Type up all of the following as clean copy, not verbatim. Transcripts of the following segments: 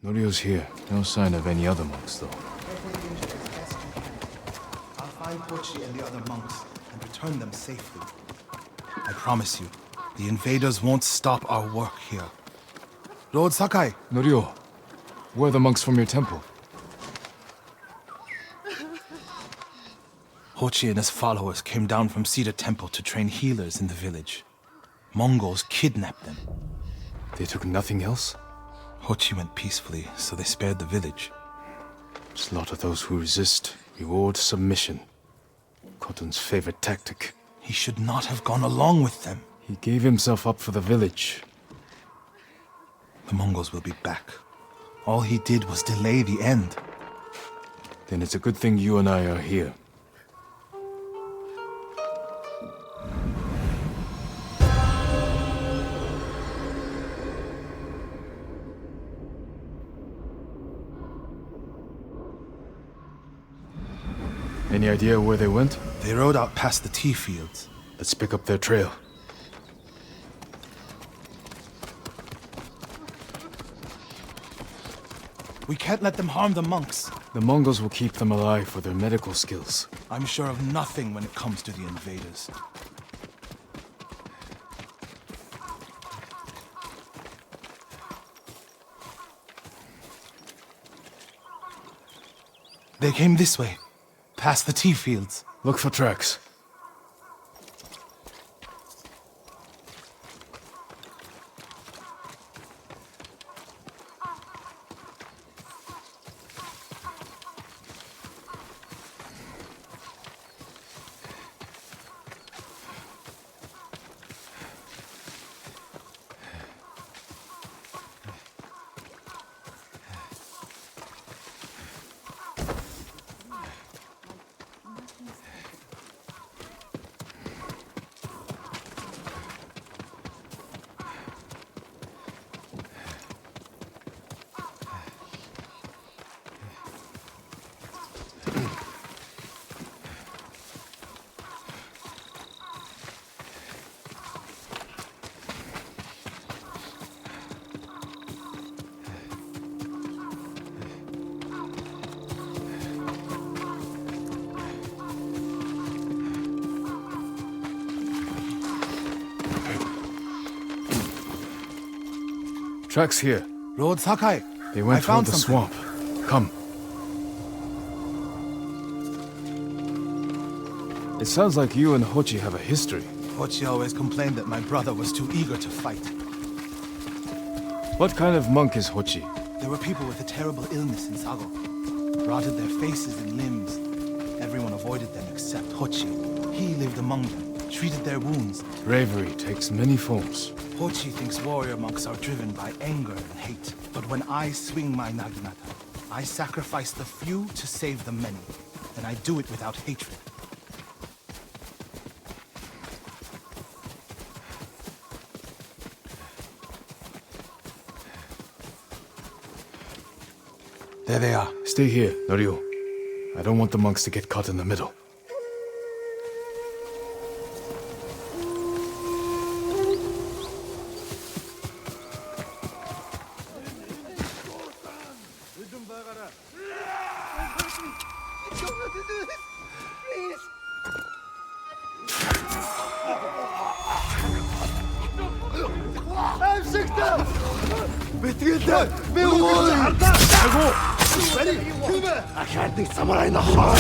Norio's here. No sign of any other monks, though. Everything is best you can. I'll find Hochi and the other monks and return them safely. I promise you, the invaders won't stop our work here. Lord Sakai! Norio, where are the monks from your temple? Hochi and his followers came down from Cedar Temple to train healers in the village. Mongols kidnapped them. They took nothing else? Hochi went peacefully, so they spared the village. Slaughter those who resist. Reward submission. Khotun's favorite tactic. He should not have gone along with them. He gave himself up for the village. The Mongols will be back. All he did was delay the end. Then it's a good thing you and I are here. Any idea where they went? They rode out past the tea fields. Let's pick up their trail. We can't let them harm the monks. The Mongols will keep them alive for their medical skills. I'm sure of nothing when it comes to the invaders. They came this way, past the tea fields. Look for tracks. Tracks here. Lord Sakai, They went I found toward the something. swamp. Come. It sounds like you and Hochi have a history. Hochi always complained that my brother was too eager to fight. What kind of monk is Hochi? There were people with a terrible illness in Sago. Rotted their faces and limbs. Everyone avoided them except Hochi. He lived among them, treated their wounds. Bravery takes many forms. Hochi thinks warrior monks are driven by anger and hate. But when I swing my naginata, I sacrifice the few to save the many. And I do it without hatred. There they are. Stay here, Norio. I don't want the monks to get caught in the middle. I can't beat samurai in the heart.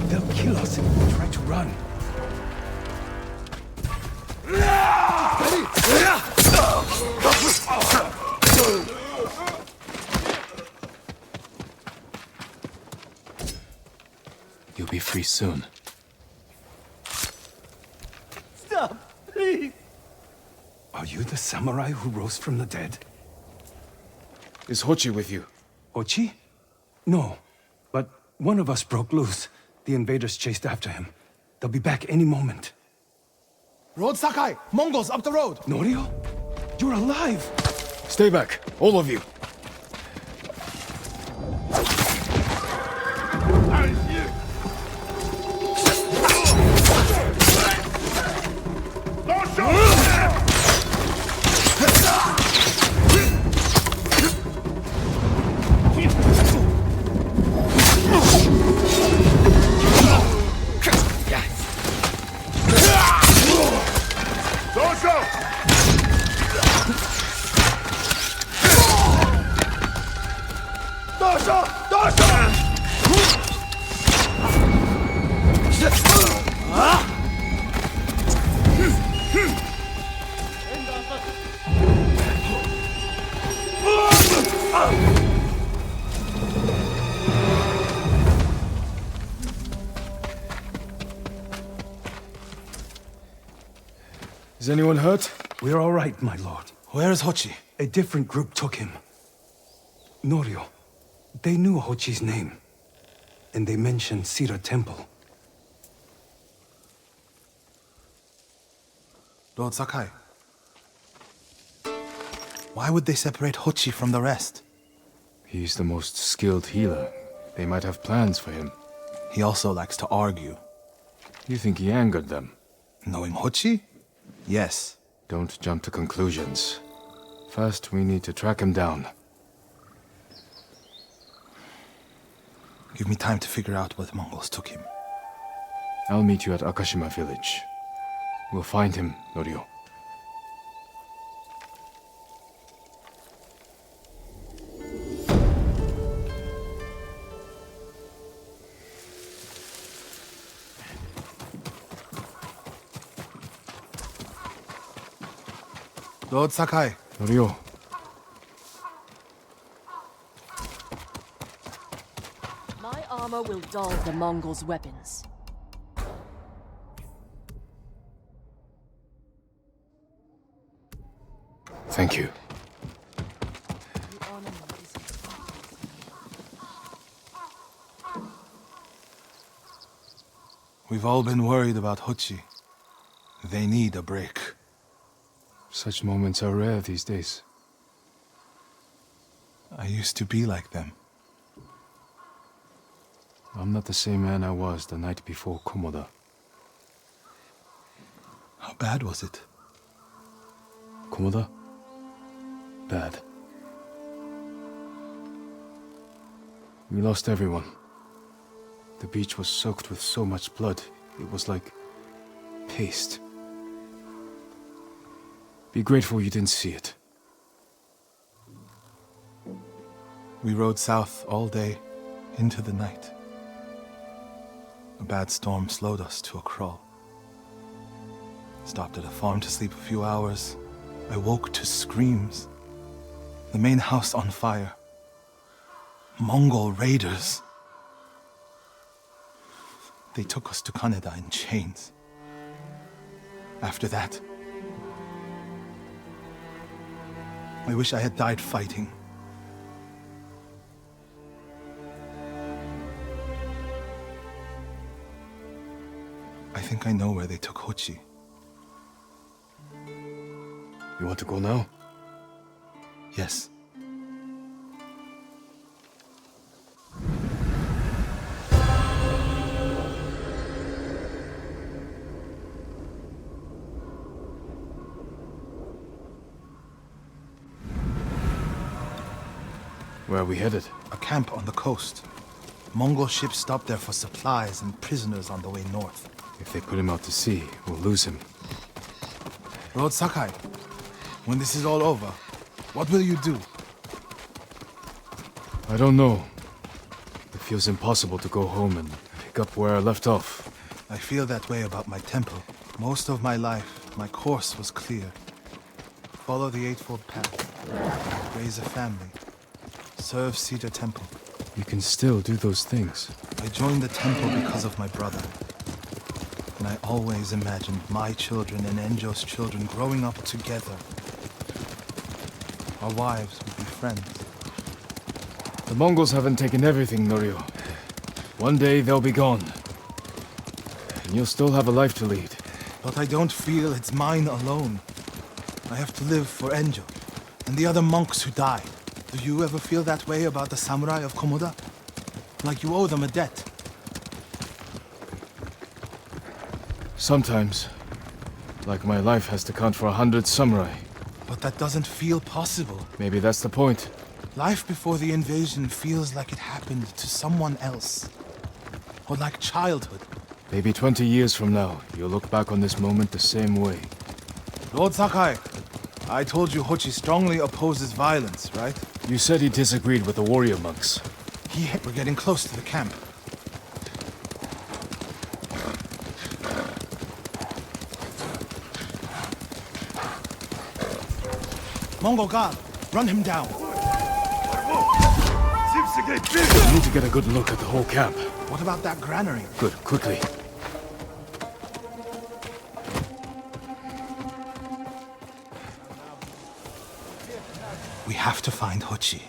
They'll kill us if we try to run. You'll be free soon. Stop, please! Are you the samurai who rose from the dead? Is Hochi with you? Hochi? No, but one of us broke loose. The invaders chased after him. They'll be back any moment. Lord Sakai! Mongols up the road! Norio? You're alive! Stay back, all of you. Is anyone hurt? We're all right, my lord. Where is Hochi? A different group took him. Norio. They knew Hochi's name. And they mentioned Cedar Temple. Lord Sakai. Why would they separate Hochi from the rest? He's the most skilled healer. They might have plans for him. He also likes to argue. You think he angered them? Knowing Hochi? Yes. Don't jump to conclusions. First, we need to track him down. Give me time to figure out where the Mongols took him. I'll meet you at Akashima village. We'll find him, Norio. Lord Sakai. Norio. My armor will dull the Mongols' weapons. Thank you. The ornament is We've all been worried about Hochi. They need a break. Such moments are rare these days. I used to be like them. I'm not the same man I was the night before Komoda. How bad was it? Komoda? Bad. We lost everyone. The beach was soaked with so much blood, it was like paste. Be grateful you didn't see it. We rode south all day, into the night. A bad storm slowed us to a crawl. Stopped at a farm to sleep a few hours. I woke to screams. The main house on fire. Mongol raiders. They took us to Kaneda in chains. After that, I wish I had died fighting. I think I know where they took Hochi. You want to go now? Yes. Where are we headed? A camp on the coast. Mongol ships stopped there for supplies and prisoners on the way north. If they put him out to sea, we'll lose him. Lord Sakai, when this is all over, what will you do? I don't know. It feels impossible to go home and pick up where I left off. I feel that way about my temple. Most of my life, my course was clear. Follow the Eightfold Path. Raise a family. Serve Cedar Temple. You can still do those things. I joined the temple because of my brother. And I always imagined my children and Enjo's children growing up together. Our wives would be friends. The Mongols haven't taken everything, Norio. One day they'll be gone. And you'll still have a life to lead. But I don't feel it's mine alone. I have to live for Enjo and the other monks who died. Do you ever feel that way about the samurai of Komoda? Like you owe them a debt? Sometimes. Like my life has to count for 100 samurai. But that doesn't feel possible. Maybe that's the point. Life before the invasion feels like it happened to someone else. Or like childhood. Maybe 20 years from now, you'll look back on this moment the same way. Lord Sakai, I told you Hochi strongly opposes violence, right? You said he disagreed with the warrior monks. We're getting close to the camp. Mongol guard, run him down. We need to get a good look at the whole camp. What about that granary? Good, quickly. We have to find Hochi.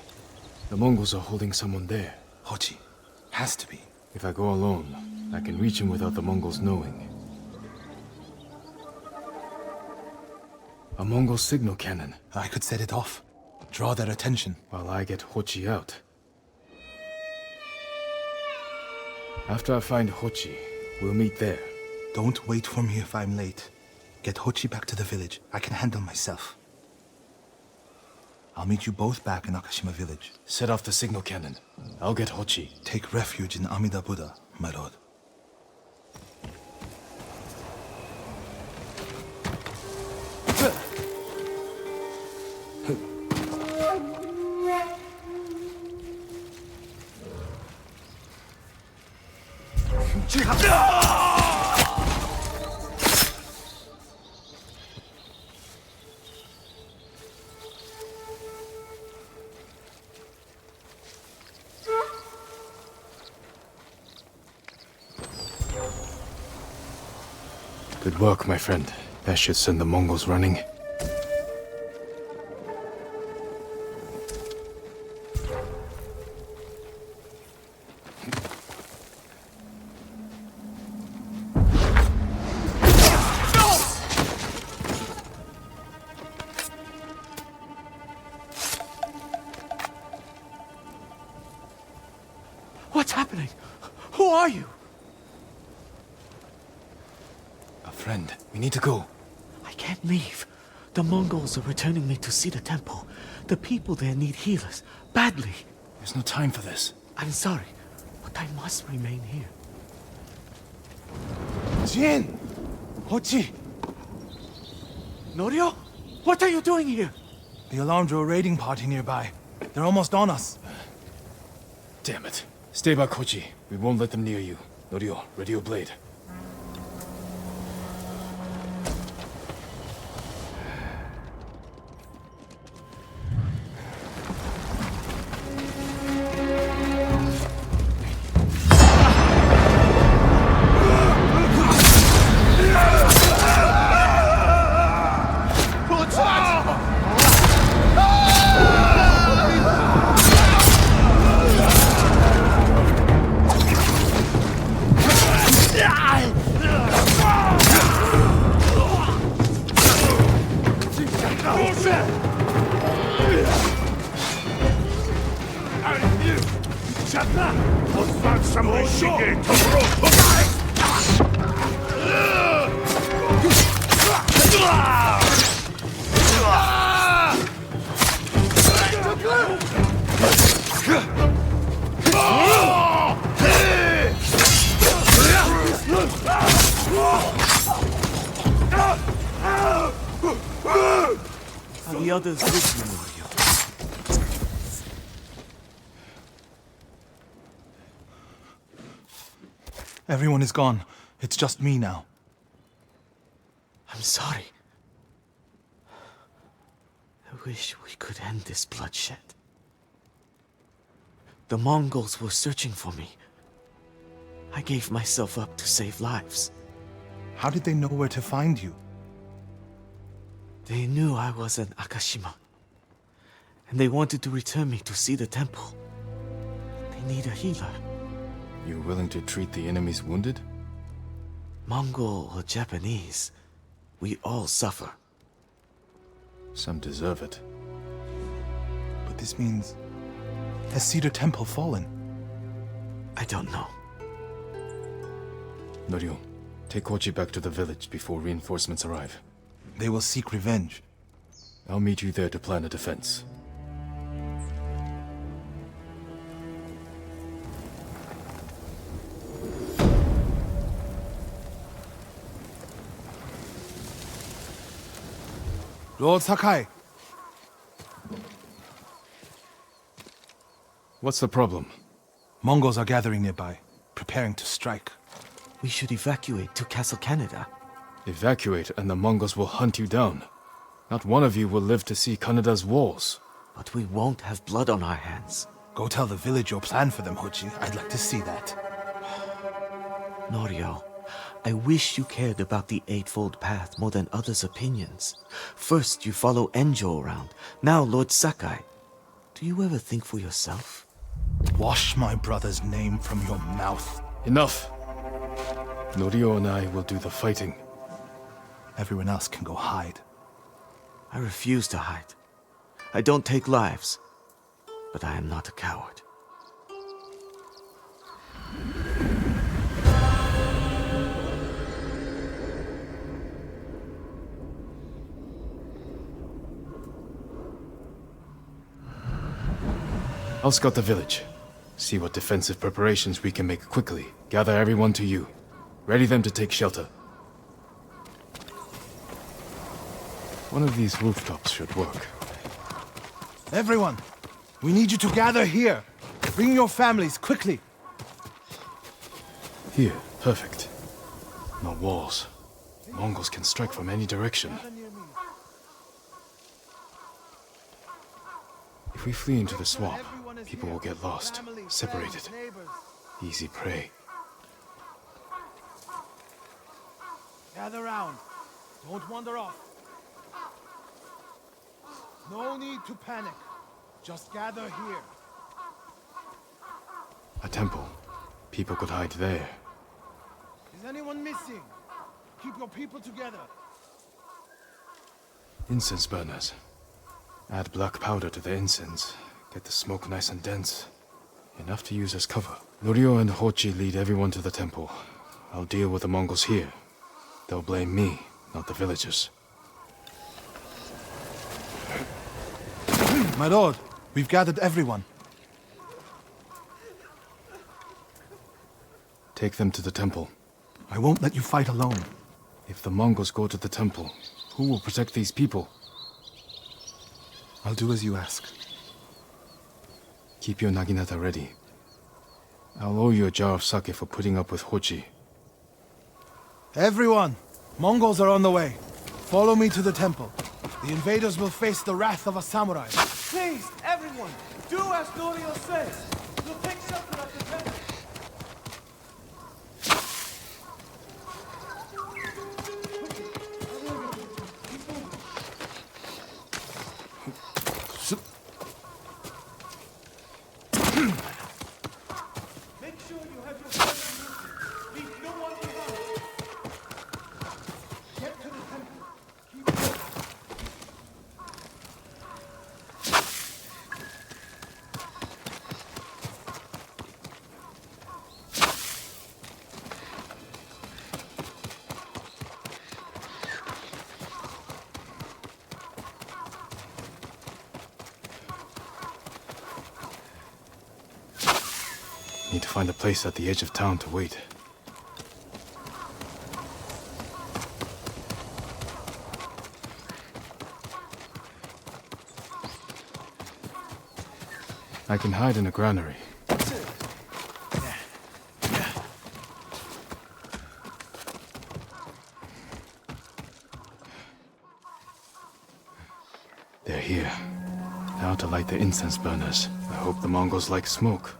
The Mongols are holding someone there. Hochi. Has to be. If I go alone, I can reach him without the Mongols knowing. A Mongol signal cannon. I could set it off. Draw their attention. While I get Hochi out. After I find Hochi, we'll meet there. Don't wait for me if I'm late. Get Hochi back to the village. I can handle myself. I'll meet you both back in Akashima village. Set off the signal cannon. I'll get Hochi. Take refuge in Amida Buddha, my lord. Good work, my friend. That should send the Mongols running. What's happening? Who are you? A friend. We need to go. I can't leave. The Mongols are returning me to see the temple. The people there need healers. Badly. There's no time for this. I'm sorry, but I must remain here. Jin! Hochi! Norio? What are you doing here? The alarm drew a raiding party nearby. They're almost on us. Damn it. Stay back, Hochi. We won't let them near you. Norio, ready your blade. Are the others with you, Norio? Everyone is gone. It's just me now. I'm sorry. I wish we could end this bloodshed. The Mongols were searching for me. I gave myself up to save lives. How did they know where to find you? They knew I was in Akashima, and they wanted to return me to see the temple. They need a healer. You willing to treat the enemy's wounded? Mongol or Japanese, we all suffer. Some deserve it. But this means... Has Cedar Temple fallen? I don't know. Norio, take Hochi back to the village before reinforcements arrive. They will seek revenge. I'll meet you there to plan a defense. Lord Sakai! What's the problem? Mongols are gathering nearby, preparing to strike. We should evacuate to Castle Canada. Evacuate and the Mongols will hunt you down. Not one of you will live to see Kanada's walls. But we won't have blood on our hands. Go tell the village your plan for them, Hochi. I'd like to see that. Norio, I wish you cared about the Eightfold Path more than others' opinions. First, you follow Enjo around. Now, Lord Sakai. Do you ever think for yourself? Wash my brother's name from your mouth. Enough! Norio and I will do the fighting. Everyone else can go hide. I refuse to hide. I don't take lives. But I am not a coward. I'll scout the village. See what defensive preparations we can make quickly. Gather everyone to you. Ready them to take shelter. One of these rooftops should work. Everyone, we need you to gather here. Bring your families, quickly. Here, perfect. No walls. Mongols can strike from any direction. If we flee into the swamp, people will get lost, separated. Easy prey. Gather round. Don't wander off. No need to panic. Just gather here. A temple. People could hide there. Is anyone missing? Keep your people together. Incense burners. Add black powder to the incense. Get the smoke nice and dense. Enough to use as cover. Norio and Hochi lead everyone to the temple. I'll deal with the Mongols here. They'll blame me, not the villagers. My lord, we've gathered everyone. Take them to the temple. I won't let you fight alone. If the Mongols go to the temple, who will protect these people? I'll do as you ask. Keep your naginata ready. I'll owe you a jar of sake for putting up with Hochi. Everyone, Mongols are on the way. Follow me to the temple. The invaders will face the wrath of a samurai. Please, everyone, do as Norio says. We'll take shelter at the temple. Make sure you have your family with you. Leave no one behind. Get to the temple. Keep going. Need to find a place at the edge of town to wait. I can hide in a granary. They're here. Now to light the incense burners. I hope the Mongols like smoke.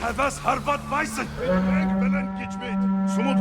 Havas harbat bison. Renk bilen geçmeydi. Sumu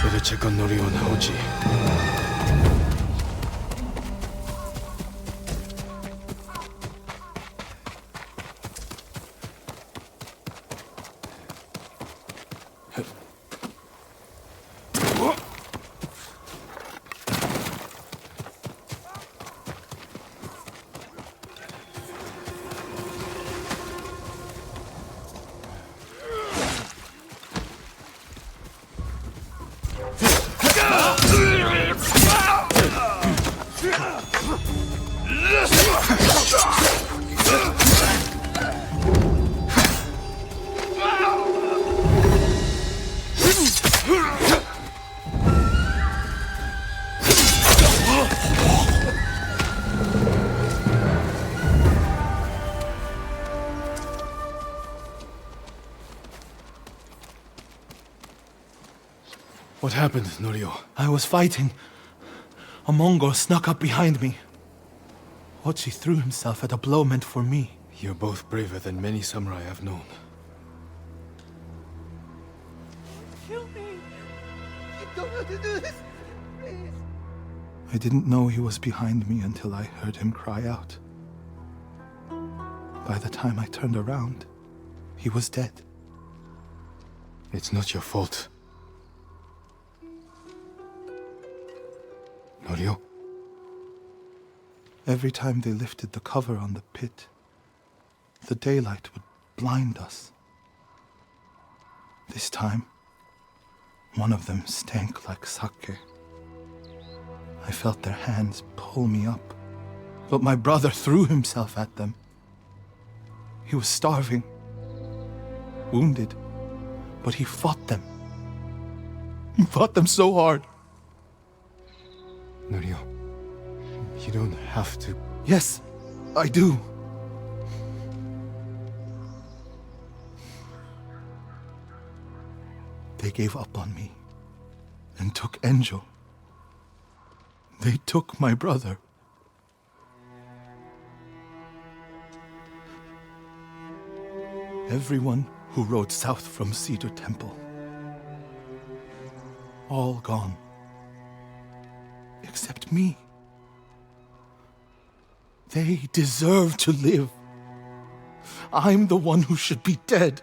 Better check on Norio and Hoji. What happened, Norio? I was fighting. A Mongol snuck up behind me. Hochi threw himself at a blow meant for me. You're both braver than many samurai I've known. Kill me! You don't have to do this! Please! I didn't know he was behind me until I heard him cry out. By the time I turned around, he was dead. It's not your fault. Norio? Every time they lifted the cover on the pit, the daylight would blind us. This time, one of them stank like sake. I felt their hands pull me up, but my brother threw himself at them. He was starving, wounded, but he fought them. He fought them so hard. Norio, you don't have to. Yes, I do. They gave up on me and took Enjo. They took my brother. Everyone who rode south from Cedar Temple. All gone. Except me. They deserve to live. I'm the one who should be dead.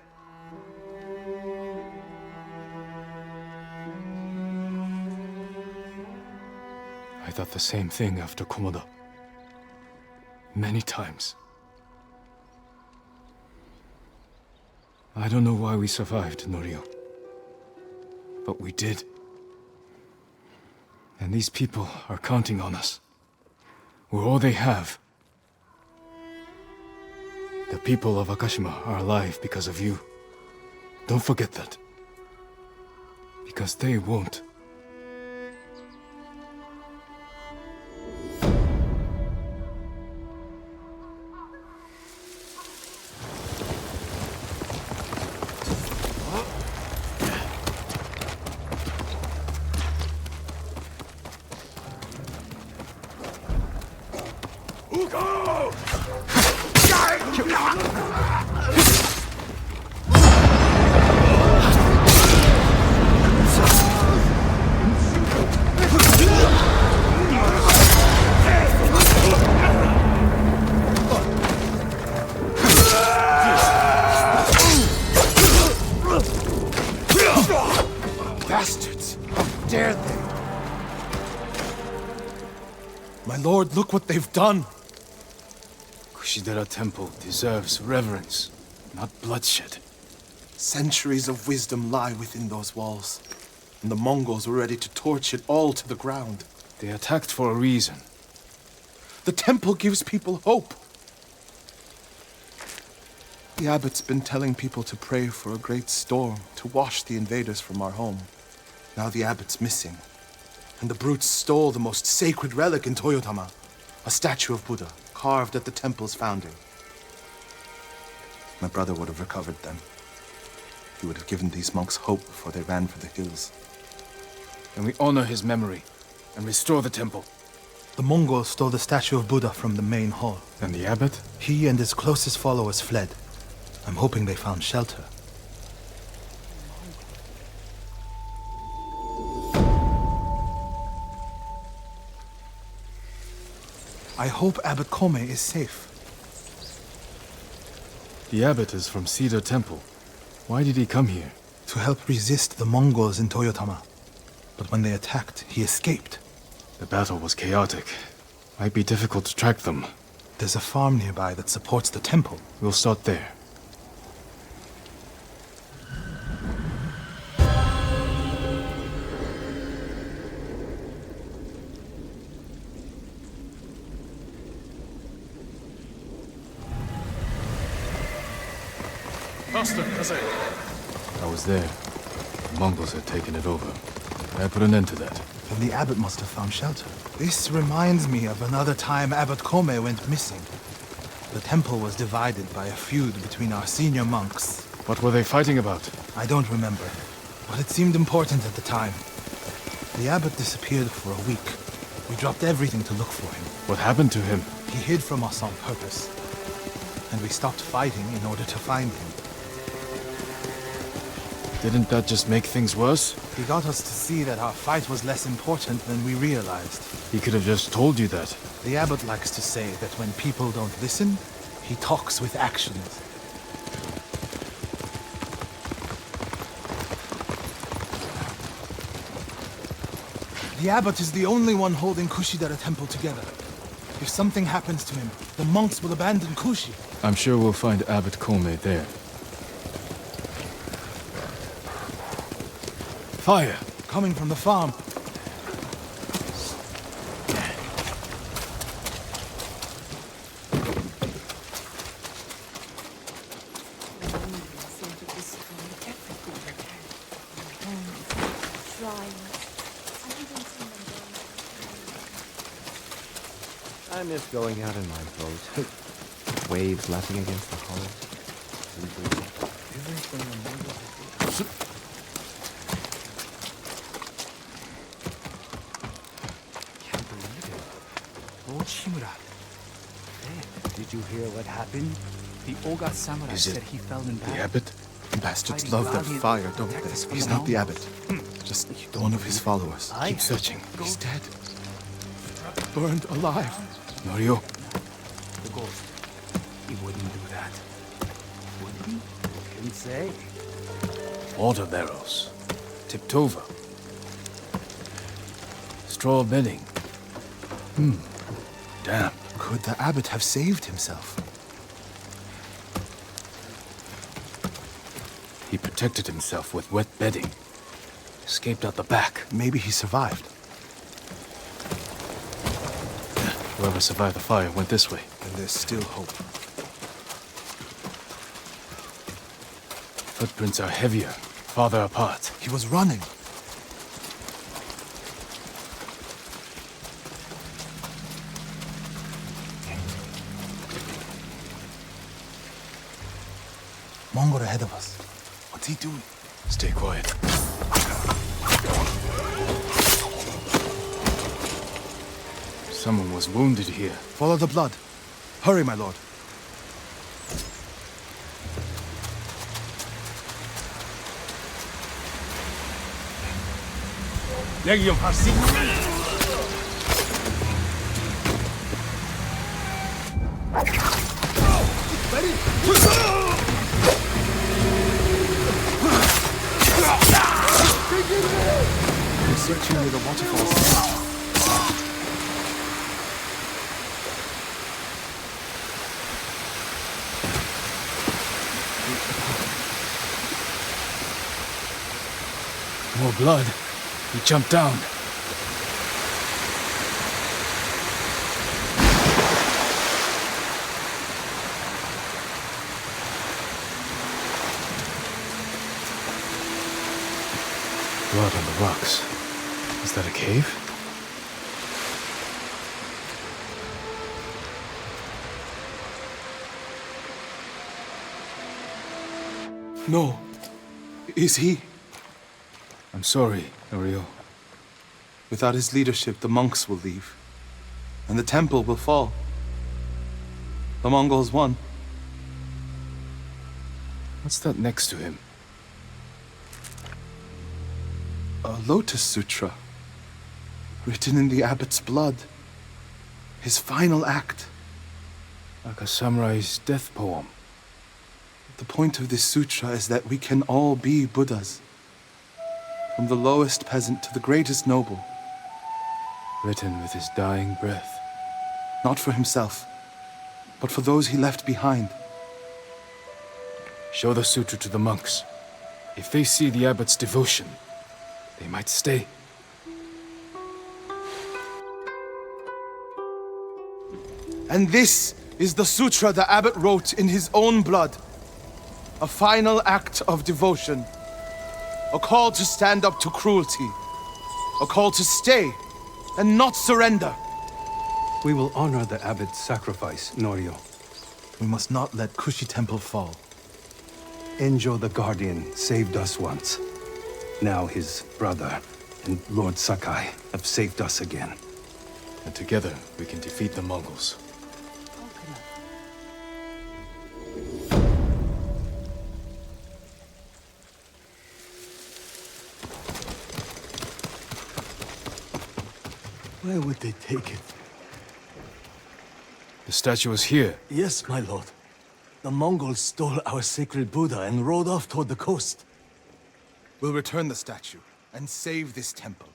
I thought the same thing after Komoda. Many times. I don't know why we survived, Norio. But we did. And these people are counting on us. We're all they have. The people of Akashima are alive because of you. Don't forget that. Because they won't. Bastards! How dare they? My lord, look what they've done! Kushidera Temple deserves reverence, not bloodshed. Centuries of wisdom lie within those walls, and the Mongols were ready to torch it all to the ground. They attacked for a reason. The temple gives people hope. The abbot's been telling people to pray for a great storm to wash the invaders from our home. Now the abbot's missing. And the brutes stole the most sacred relic in Toyotama, a statue of Buddha carved at the temple's founding. My brother would have recovered them. He would have given these monks hope before they ran for the hills. And we honor his memory and restore the temple. The Mongols stole the statue of Buddha from the main hall. And the abbot? He and his closest followers fled. I'm hoping they found shelter. I hope Abbot Kome is safe. The abbot is from Cedar Temple. Why did he come here? To help resist the Mongols in Toyotama. But when they attacked, he escaped. The battle was chaotic. Might be difficult to track them. There's a farm nearby that supports the temple. We'll start there. I was there. The Mongols had taken it over. I put an end to that. Then the abbot must have found shelter. This reminds me of another time Abbot Kome went missing. The temple was divided by a feud between our senior monks. What were they fighting about? I don't remember, but it seemed important at the time. The abbot disappeared for a week. We dropped everything to look for him. What happened to him? He hid from us on purpose. And we stopped fighting in order to find him. Didn't that just make things worse? He got us to see that our fight was less important than we realized. He could have just told you that. The abbot likes to say that when people don't listen, he talks with actions. The abbot is the only one holding Kushidara Temple together. If something happens to him, the monks will abandon Kushi. I'm sure we'll find Abbot Kome there. Fire! Coming from the farm. I miss going out in my boat. Waves lapping against the hull. Lord Shimura. Did you hear what happened? The Oga samurai Is it said he fell in The battle. abbot? Bastards love their fire, don't they? He's not the abbot. Just one of his followers. Keep searching. He's dead. Burned alive. Norio? The ghost. He wouldn't do that. Would he? Didn't say. Water barrels. Tipped over. Straw bedding. Damp. Could the abbot have saved himself? He protected himself with wet bedding. Escaped out the back. Maybe he survived. Whoever survived the fire went this way. And there's still hope. Footprints are heavier, farther apart. He was running. Mongol ahead of us. What's he doing? Stay quiet. Someone was wounded here. Follow the blood. Hurry, my lord. We're searching near the waterfalls. More blood. He jumped down. Blood on the rocks. Is that a cave? No. Is he? I'm sorry, Norio. Without his leadership, the monks will leave. And the temple will fall. The Mongols won. What's that next to him? A Lotus Sutra. Written in the abbot's blood. His final act. Like a samurai's death poem. The point of this sutra is that we can all be Buddhas. From the lowest peasant to the greatest noble. Written with his dying breath. Not for himself, but for those he left behind. Show the sutra to the monks. If they see the abbot's devotion, they might stay. And this is the sutra the abbot wrote in his own blood. A final act of devotion. A call to stand up to cruelty. A call to stay and not surrender. We will honor the abbot's sacrifice, Norio. We must not let Kushi Temple fall. Enjo the Guardian saved us once. Now his brother and Lord Sakai have saved us again. And together we can defeat the Mongols. Where would they take it? The statue is here. Yes, my lord. The Mongols stole our sacred Buddha and rode off toward the coast. We'll return the statue and save this temple.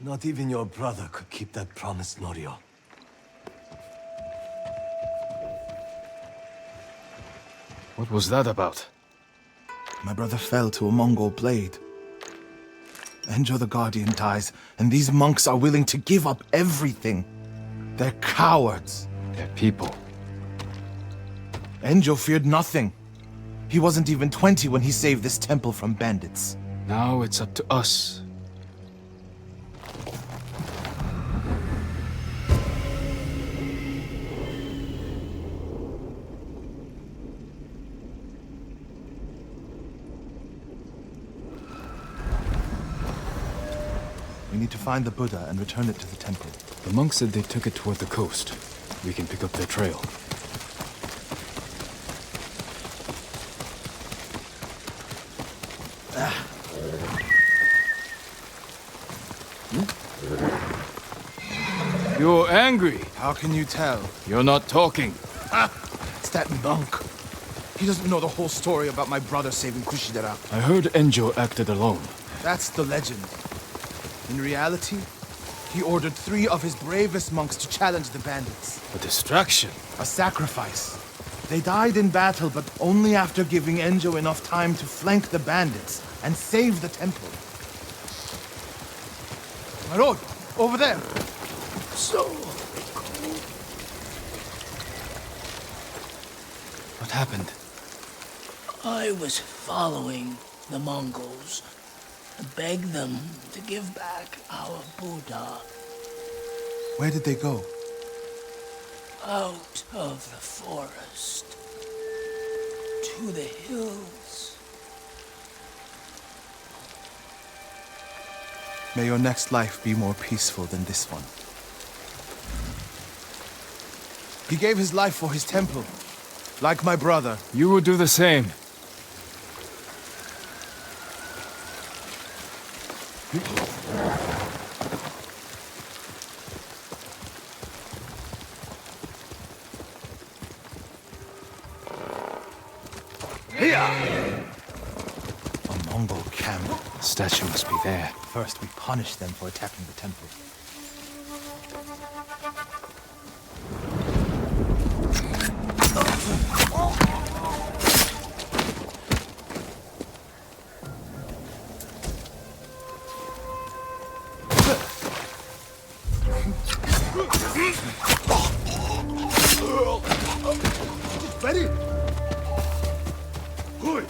Not even your brother could keep that promise, Norio. What was that about? My brother fell to a Mongol blade. Enjo the Guardian dies, and these monks are willing to give up everything. They're cowards. They're people. Enjo feared nothing. He wasn't even 20 when he saved this temple from bandits. Now it's up to us. We need to find the Buddha and return it to the temple. The monks said they took it toward the coast. We can pick up their trail. You're angry. How can you tell? You're not talking. It's that monk. He doesn't know the whole story about my brother saving Kushidera. I heard Enjo acted alone. That's the legend. In reality, he ordered 3 of his bravest monks to challenge the bandits. A distraction. A sacrifice. They died in battle, but only after giving Enjo enough time to flank the bandits and save the temple. My lord, over there! So... What happened? I was following the Mongols. Begged them to give back our Buddha. Where did they go? Out of the forest. To the hills. May your next life be more peaceful than this one. He gave his life for his temple. Like my brother. You will do the same. A Mongol camp. The statue must be there. First, we punish them for attacking the temple. Ready? Good.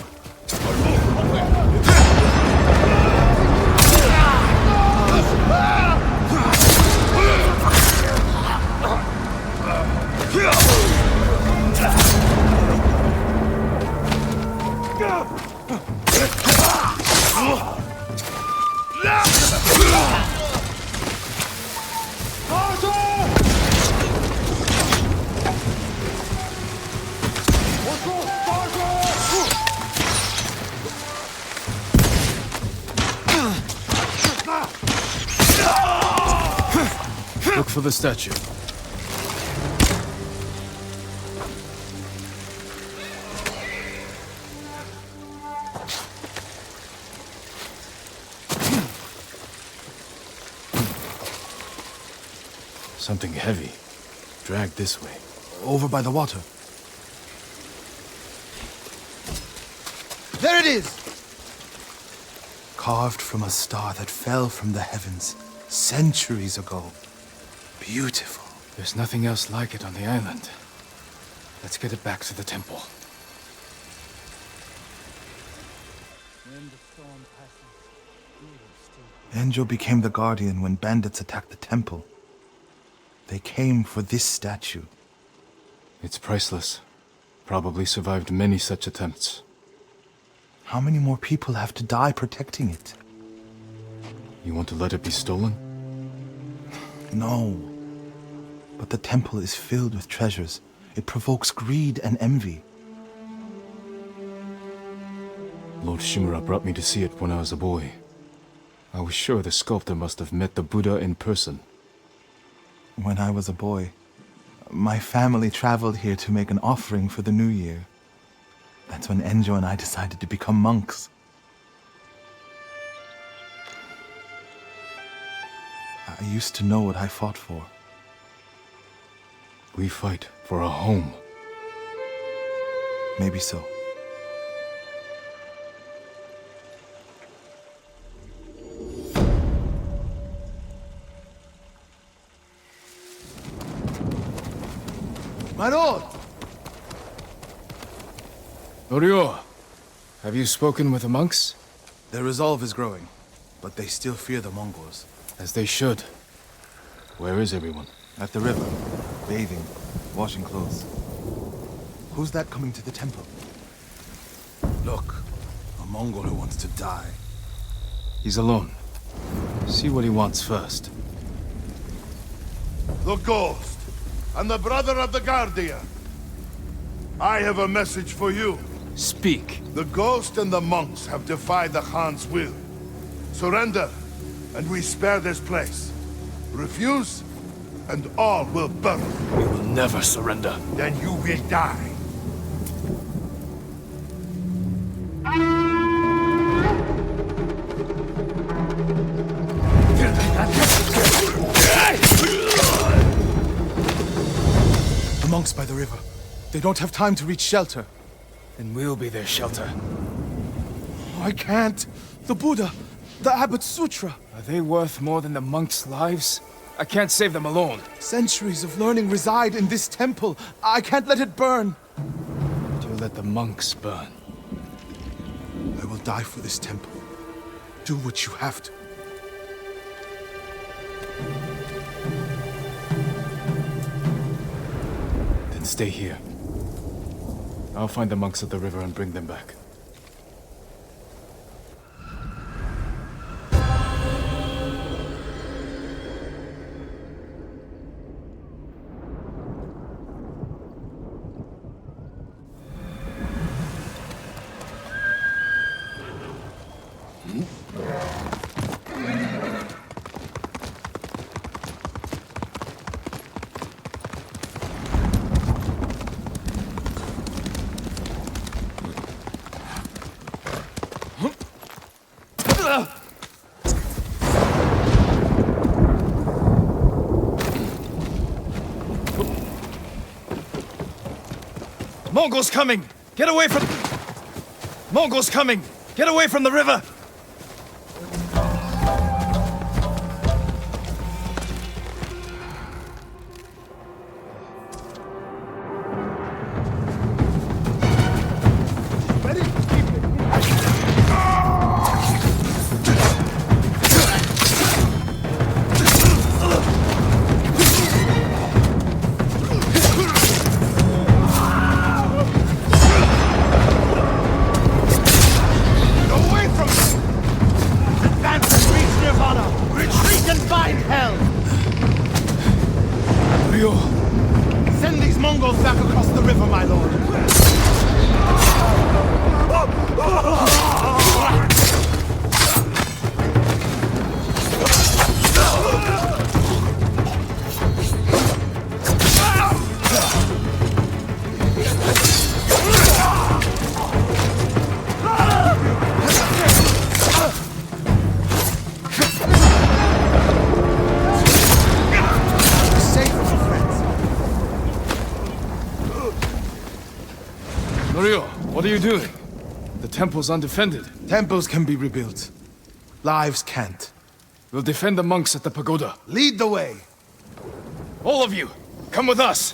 for the statue. Something heavy. Dragged this way. Over by the water. There it is! Carved from a star that fell from the heavens centuries ago. Beautiful. There's nothing else like it on the island. Let's get it back to the temple. Enjo became the guardian when bandits attacked the temple. They came for this statue. It's priceless. Probably survived many such attempts. How many more people have to die protecting it? You want to let it be stolen? No. But the temple is filled with treasures. It provokes greed and envy. Lord Shimura brought me to see it when I was a boy. I was sure the sculptor must have met the Buddha in person. When I was a boy, my family traveled here to make an offering for the new year. That's when Enjo and I decided to become monks. I used to know what I fought for. We fight for a home. Maybe so. My lord! Norio, have you spoken with the monks? Their resolve is growing, but they still fear the Mongols. As they should. Where is everyone? At the river, bathing, washing clothes. Who's that coming to the temple? Look, a Mongol who wants to die. He's alone. See what he wants first. The Ghost, and the brother of the Guardian. I have a message for you. Speak. The Ghost and the monks have defied the Khan's will. Surrender, and we spare this place. Refuse, and all will burn. We will never surrender. Then you will die. The monks by the river. They don't have time to reach shelter. Then we'll be their shelter. I can't. The Buddha, the Abbot's Sutra. Are they worth more than the monks' lives? I can't save them alone. Centuries of learning reside in this temple. I can't let it burn. To let the monks burn. I will die for this temple. Do what you have to. Then stay here. I'll find the monks at the river and bring them back. Mongols coming! Get away from... Mongols coming! Get away from the river! Away from them! Norio, what are you doing? The temple's undefended. Temples can be rebuilt. Lives can't. We'll defend the monks at the pagoda. Lead the way! All of you, come with us!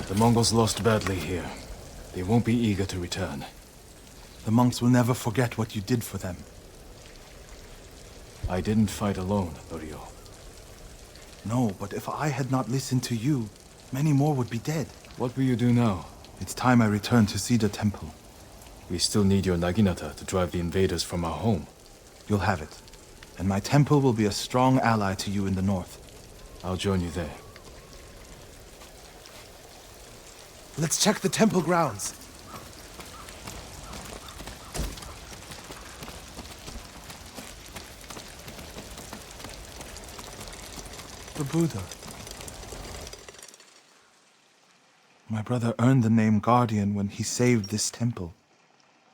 The Mongols lost badly here. They won't be eager to return. The monks will never forget what you did for them. I didn't fight alone, Norio. No, but if I had not listened to you, many more would be dead. What will you do now? It's time I return to see the temple. We still need your Naginata to drive the invaders from our home. You'll have it. And my temple will be a strong ally to you in the north. I'll join you there. Let's check the temple grounds. The Buddha. My brother earned the name Guardian when he saved this temple.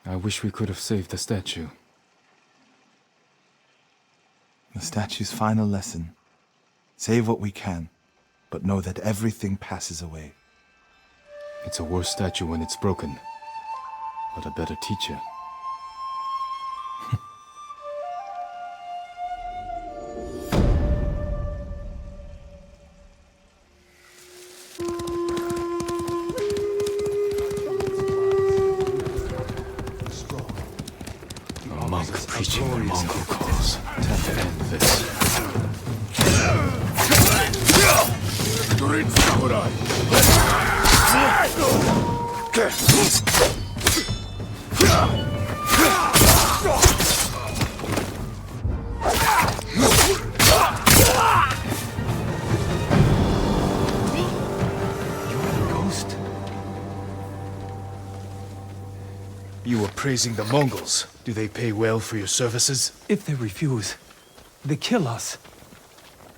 I wish we could have saved the statue. The statue's final lesson. Save what we can, but know that everything passes away. It's a worse statue when it's broken, but a better teacher. A monk preaching the Mongol cause. Time to end this. Great samurai! You were praising the Mongols. Do they pay well for your services? If they refuse, they kill us.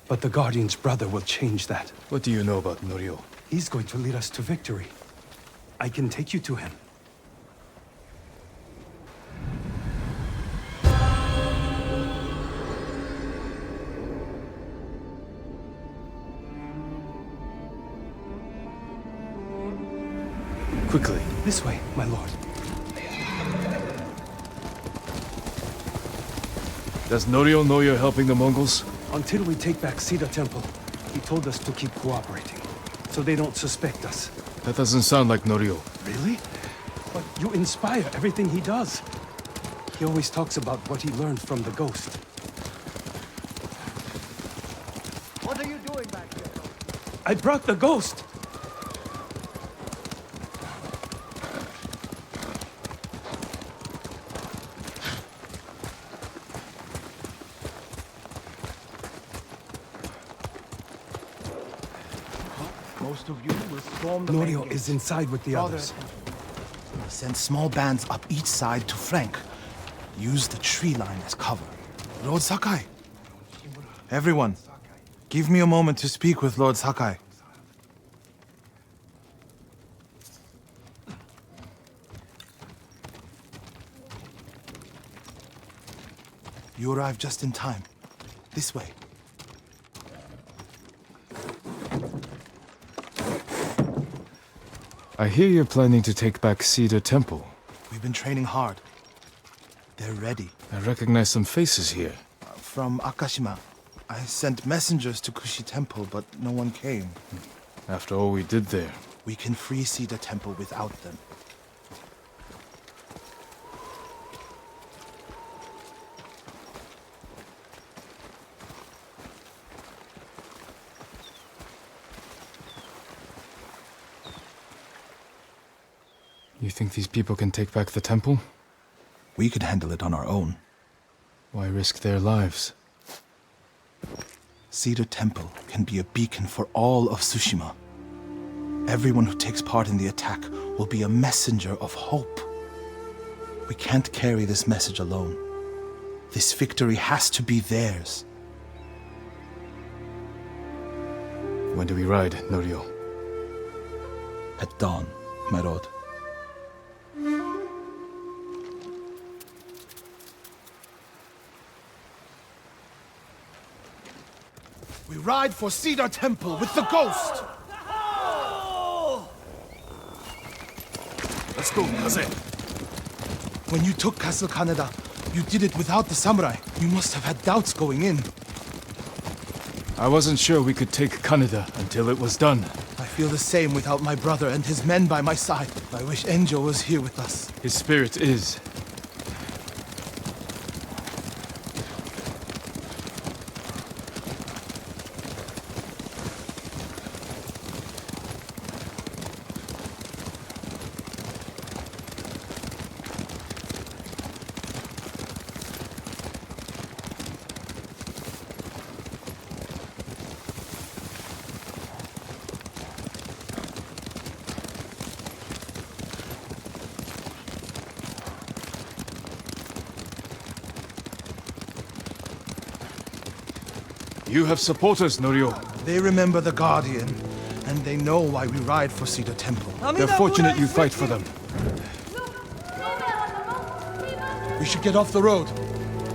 But the Guardian's brother will change that. What do you know about Norio? He's going to lead us to victory. I can take you to him. Quickly. This way, my lord. Does Norio know you're helping the Mongols? Until we take back Cedar Temple, he told us to keep cooperating, so they don't suspect us. That doesn't sound like Norio. Really? But you inspire everything he does. He always talks about what he learned from the ghost. What are you doing back here? I brought the ghost! Most of you will storm the Norio main gate. is inside with the Father, others. send small bands up each side to flank. Use the tree line as cover. Lord Sakai. Everyone, give me a moment to speak with Lord Sakai. You arrived just in time. This way. I hear you're planning to take back Cedar Temple. We've been training hard. They're ready. I recognize some faces here. From Akashima, I sent messengers to Kushi Temple, but no one came. After all we did there. We can free Cedar Temple without them. You think these people can take back the temple? We could handle it on our own. Why risk their lives? Cedar Temple can be a beacon for all of Tsushima. Everyone who takes part in the attack will be a messenger of hope. We can't carry this message alone. This victory has to be theirs. When do we ride, Norio? At dawn, my lord. We ride for Cedar Temple with the ghost! Let's go, Kaze. When you took Castle Kaneda, you did it without the samurai. You must have had doubts going in. I wasn't sure we could take Kaneda until it was done. I feel the same without my brother and his men by my side. I wish Enjo was here with us. His spirit is. You have supporters, Norio. They remember the Guardian, and they know why we ride for Cedar Temple. They're fortunate you fight for them. We should get off the road.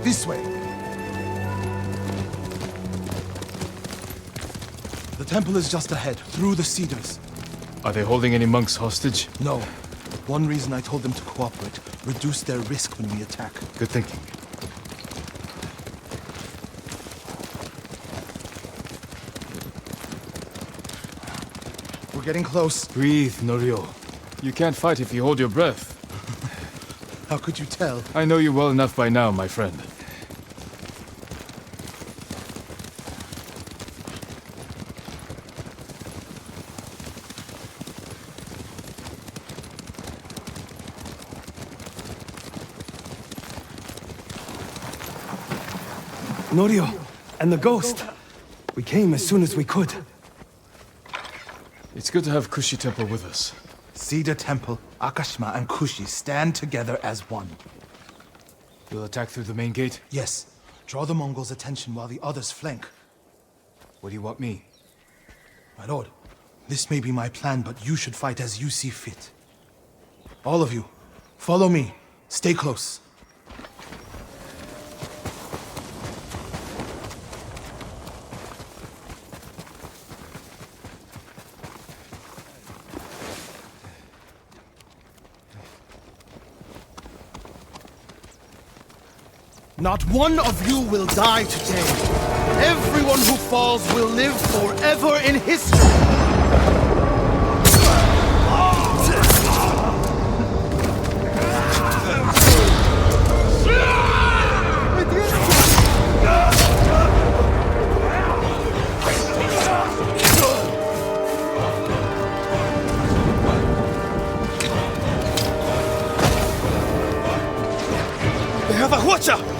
This way. The temple is just ahead, through the cedars. Are they holding any monks hostage? No. One reason I told them to cooperate. Reduce their risk when we attack. Good thinking. We're getting close. Breathe, Norio. You can't fight if you hold your breath. How could you tell? I know you well enough by now, my friend. Norio, and the ghost. We came as soon as we could. It's good to have Kushi Temple with us. Cedar Temple, Akashima, and Kushi stand together as one. You'll attack through the main gate? Yes. Draw the Mongols' attention while the others flank. What do you want me? My lord, this may be my plan, but you should fight as you see fit. All of you, follow me. Stay close. Not one of you will die today. Everyone who falls will live forever in history. They have a watcher!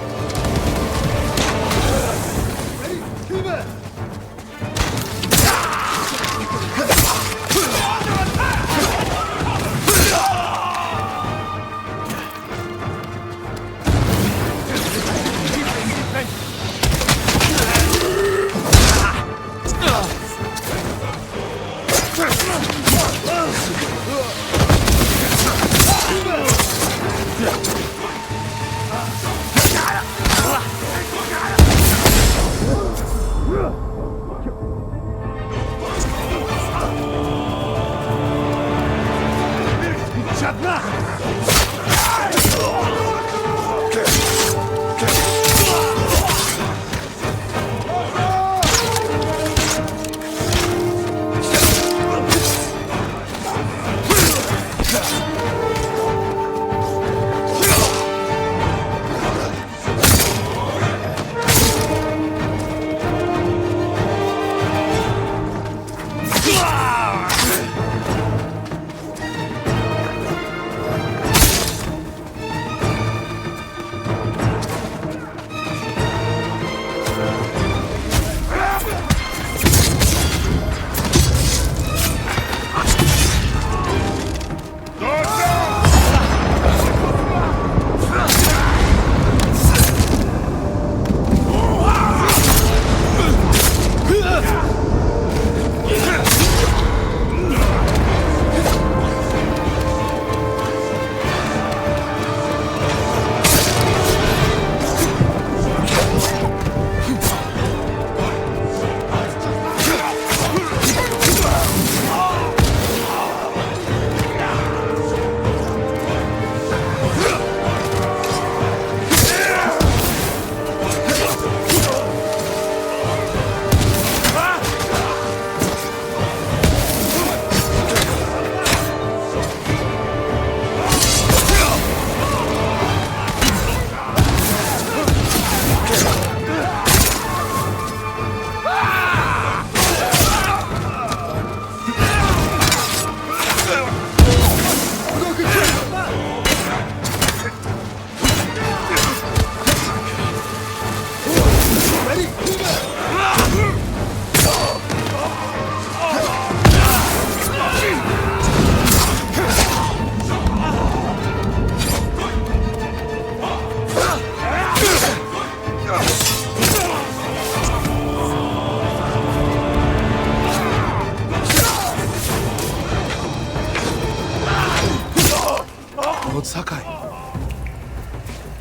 Lord Sakai,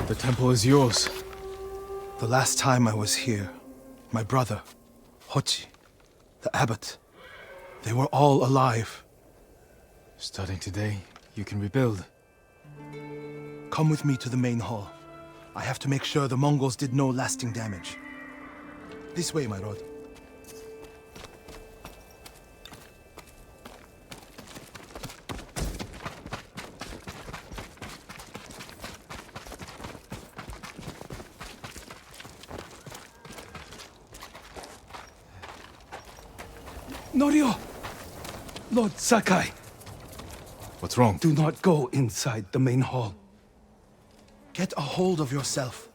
The temple is yours. the last time I was here, my brother, Hochi, the abbot, they were all alive. Starting today, you can rebuild. Come with me to the main hall. I have to make sure the Mongols did no lasting damage. This way, my lord. Norio! Lord Sakai, What's wrong? do not go inside the main hall. Get a hold of yourself.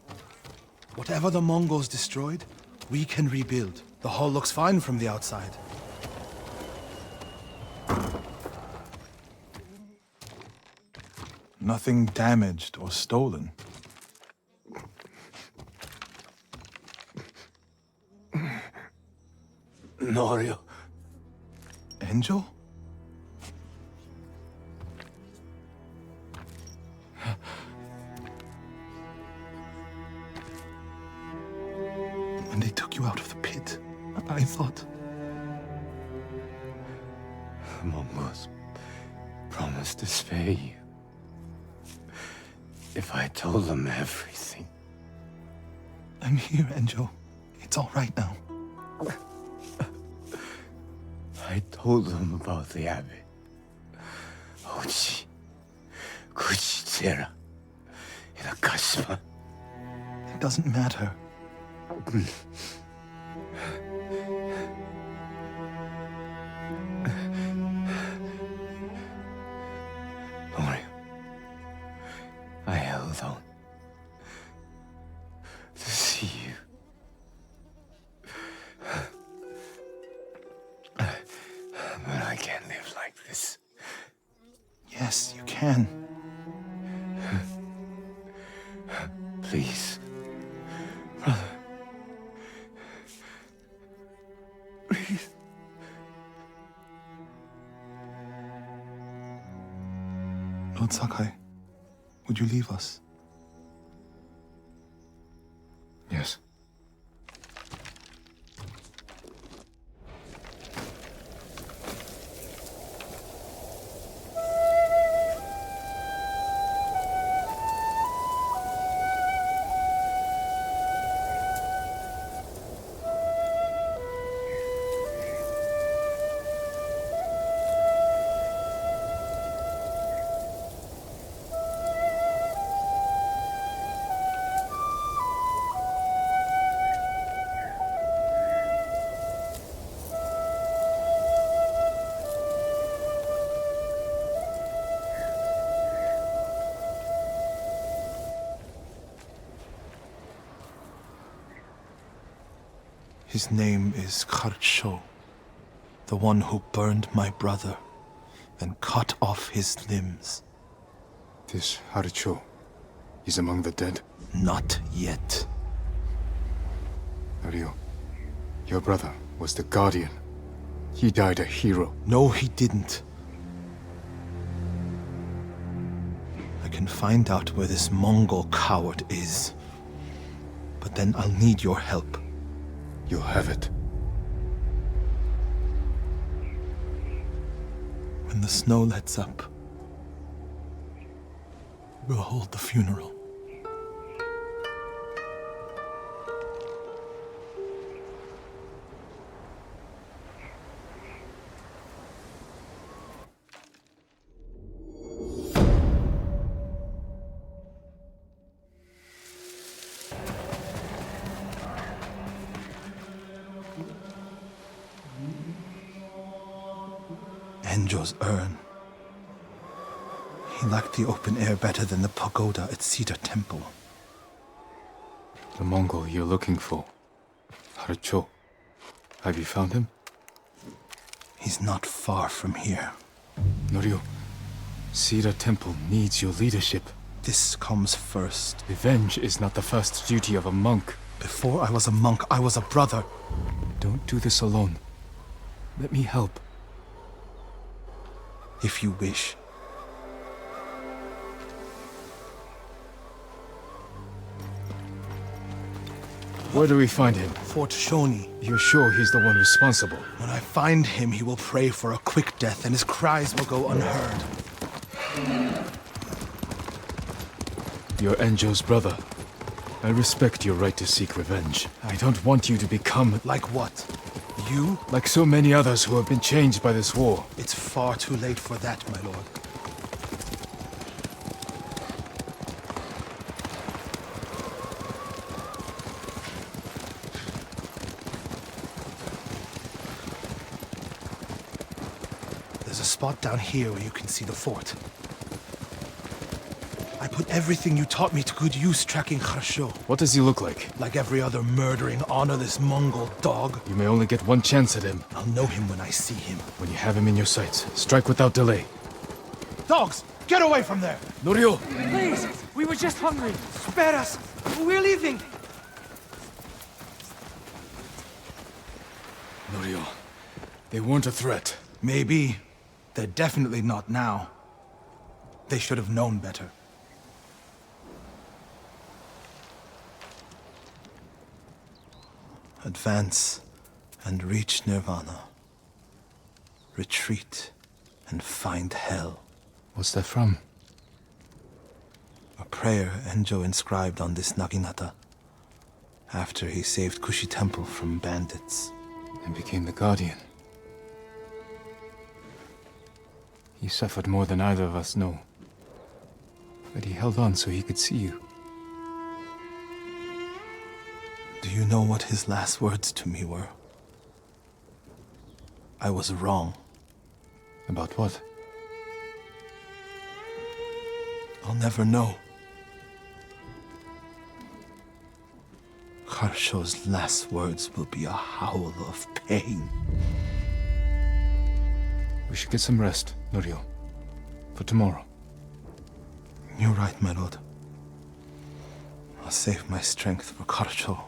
Whatever the Mongols destroyed, we can rebuild. The hall looks fine from the outside. Nothing damaged or stolen. Norio. Angel? When they took you out of the pit, I thought... The Mongols promised to spare you. If I told them everything. I'm here, Enjo. It's all right now. I told them about the abbey. Ochi, Kuchitsera, Inakashima. It doesn't matter. Norio, I held on to see you. But I can't live like this. Yes, you can. Please, brother. Please. Lord Sakai, would you leave us? Yes. His name is Kharcho, the one who burned my brother and cut off his limbs. This Haricho, he's among the dead? Not yet. Norio, your brother was the Guardian. He died a hero. No, he didn't. I can find out where this Mongol coward is. But then I'll need your help. You'll have it. When the snow lets up, we'll hold the funeral. Enjo's urn. He liked the open air better than the pagoda at Cedar Temple. The Mongol you're looking for. Haricho. Have you found him? He's not far from here. Norio, Cedar Temple needs your leadership. This comes first. Revenge is not the first duty of a monk. Before I was a monk, I was a brother. Don't do this alone. Let me help. If you wish. Where do we find him? Fort Shoni. You're sure he's the one responsible? When I find him, he will pray for a quick death, and his cries will go unheard. You're Enjo's brother. I respect your right to seek revenge. I don't want you to become... Like what? You? Like so many others who have been changed by this war. It's far too late for that, my lord. There's a spot down here where you can see the fort. I put everything you taught me to good use tracking Kharsho. What does he look like? Like every other murdering, honorless Mongol dog. You may only get one chance at him. I'll know him when I see him. When you have him in your sights, strike without delay. Dogs, get away from there! Norio! Please! We were just hungry! Spare us! We're leaving! Norio, they weren't a threat. Maybe. They're definitely not now. They should have known better. Advance and reach Nirvana. Retreat and find hell. What's that from? A prayer Enjo inscribed on this Naginata. After he saved Kushi Temple from bandits. And became the Guardian. He suffered more than either of us know. But he held on so he could see you. Do you know what his last words to me were? I was wrong. About what? I'll never know. Harsho's last words will be a howl of pain. We should get some rest, Norio. For tomorrow. You're right, my lord. I'll save my strength for Harsho.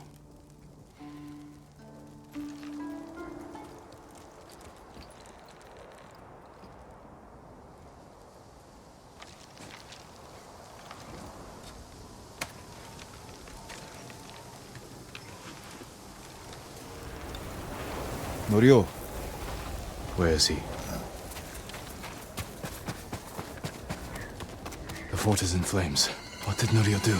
Norio. Where is he? The fort is in flames. What did Norio do?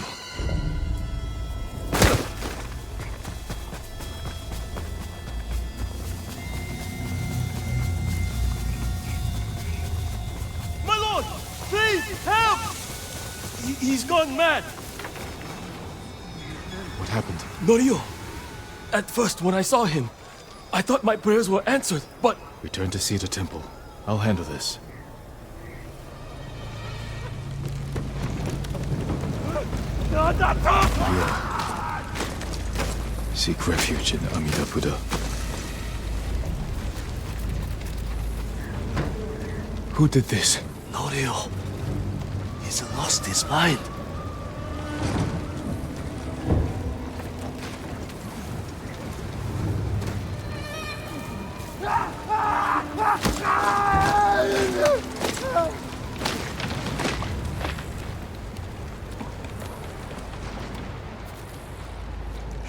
My lord! Please, help! He's gone mad! What happened? Norio! At first, when I saw him, I thought my prayers were answered, but... Return to Cedar Temple. I'll handle this. Seek refuge in Amida Buddha. Who did this? Norio. He's lost his mind.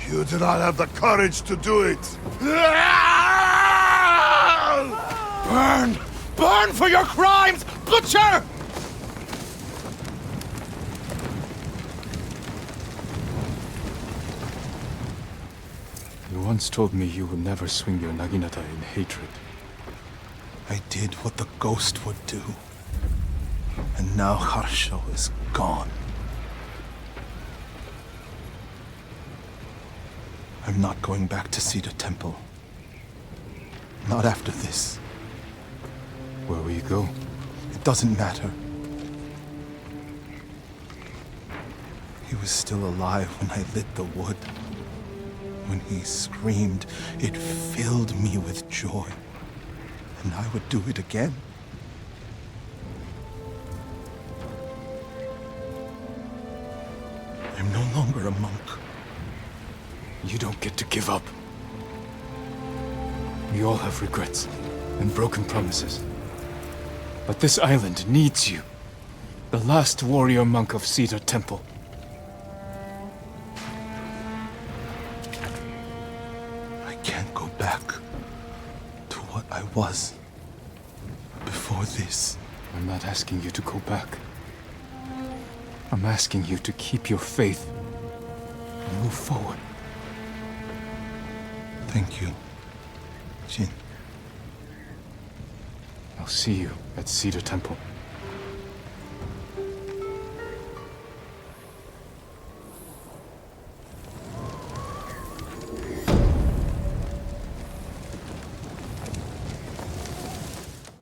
You do not have the courage to do it. Burn! Burn for your crimes, butcher! You once told me you would never swing your naginata in hatred. I did what the ghost would do. And now Harsho is gone. I'm not going back to Cedar Temple. Not after this. Where will you go? It doesn't matter. He was still alive when I lit the wood. When he screamed, it filled me with joy. And I would do it again. I'm no longer a monk. You don't get to give up. We all have regrets and broken promises. But this island needs you. The last warrior monk of Cedar Temple. I can't go back to what I was before this. I'm not asking you to go back. I'm asking you to keep your faith and move forward. Thank you, Jin. I'll see you at Cedar Temple.